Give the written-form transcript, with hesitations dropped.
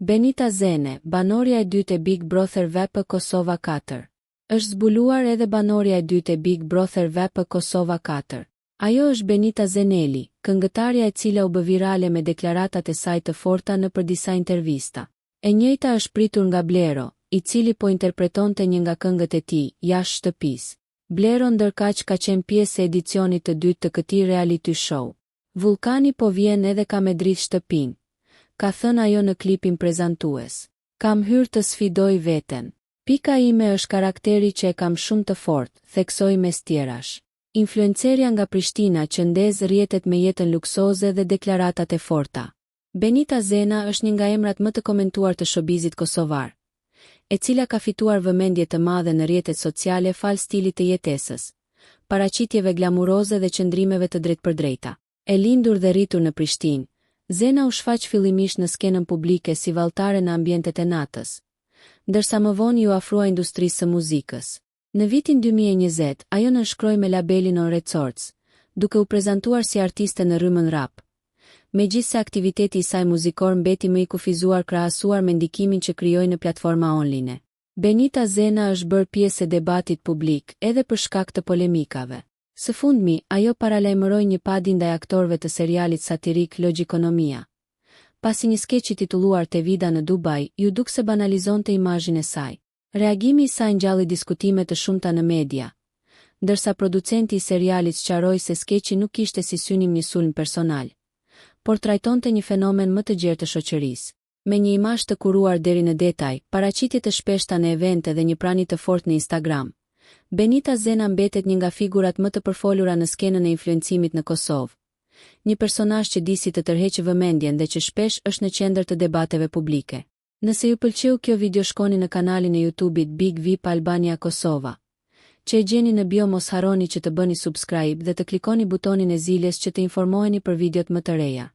Benita Zene, banorja e dytë e Big Brother VP Kosova 4. Është zbuluar edhe banorja e dytë e Big Brother VP Kosova 4. Ajo është Benita Zeneli, këngëtarja e cila u bë virale me deklaratat e saj të forta nëpër disa intervista. E njëjta është pritur nga Blero, i cili po interpretonte një nga këngët e tij, Jashtë shtëpisë. Blero ndërkaq ka qenë pjesë e edicionit të dytë të këtij reality show. Vulkani po vjen edhe ka me dritë shtëpinë, ka thënë ajo në klipin prezantues. Kam hyrë të sfidoj veten. Pika ime është karakteri që e kam shumë të fortë, theksoi mes tjerash. Influencerja nga Prishtina që ndez rrjetet me jetën luksoze dhe deklaratat e forta. Benita Zena është një nga emrat më të komentuar të showbizit kosovar, e cila ka fituar vëmendje të madhe në rrjetet sociale fal stilit të jetesës, paraqitjeve glamuroze dhe qëndrimeve të drejtpërdrejta. E lindur dhe rritur në Prishtinë, Zena u shfaq fillimisht në skenën publike si valltare në ambientet e natës, ndërsa më vonë ju afrua industrisë së muzikës. Në vitin 2020, ajo nënshkroi me labelin On Records, duke u prezantuar si artiste në rrymën rap. Megjithse aktiviteti i saj muzikor mbeti më i kufizuar krahasuar me ndikimin që krijoi në platforma online. Benita Zena është bërë pjesë e debatit publik edhe për shkak të polemikave. Së fundmi, ajo paralajmëroi një padi ndaj aktorëve të serialit satirik Logjikonomia. Pasi një skeç i titulluar Te vida në Dubai ju duk se banalizonte imazhin e saj. Reagimi i saj ngjalli diskutime të shumta në media, ndërsa producenti i serialit sqaroi se skeçi nuk kishte si synim një sulm personal, por trajtonte një fenomen më të gjerë të shoqërisë. Me një imazh të kuruar deri në detaj, paraqitje të shpeshta në evente dhe një prani të fortë në Instagram, Benita Zena mbetet një nga figurat më të përfolura në skenën e influencimit në Kosovë. Një personazh që disi të tërheqë vëmendjen dhe që shpesh është në qendër të debateve publike. Nëse ju pëlqeu kjo video shkoni në kanalin e YouTube-it Big VIP Albania Kosova, që e gjeni në bio. Mos harroni që të bëni subscribe dhe të klikoni butonin e ziljes që të informoheni për videot më të reja.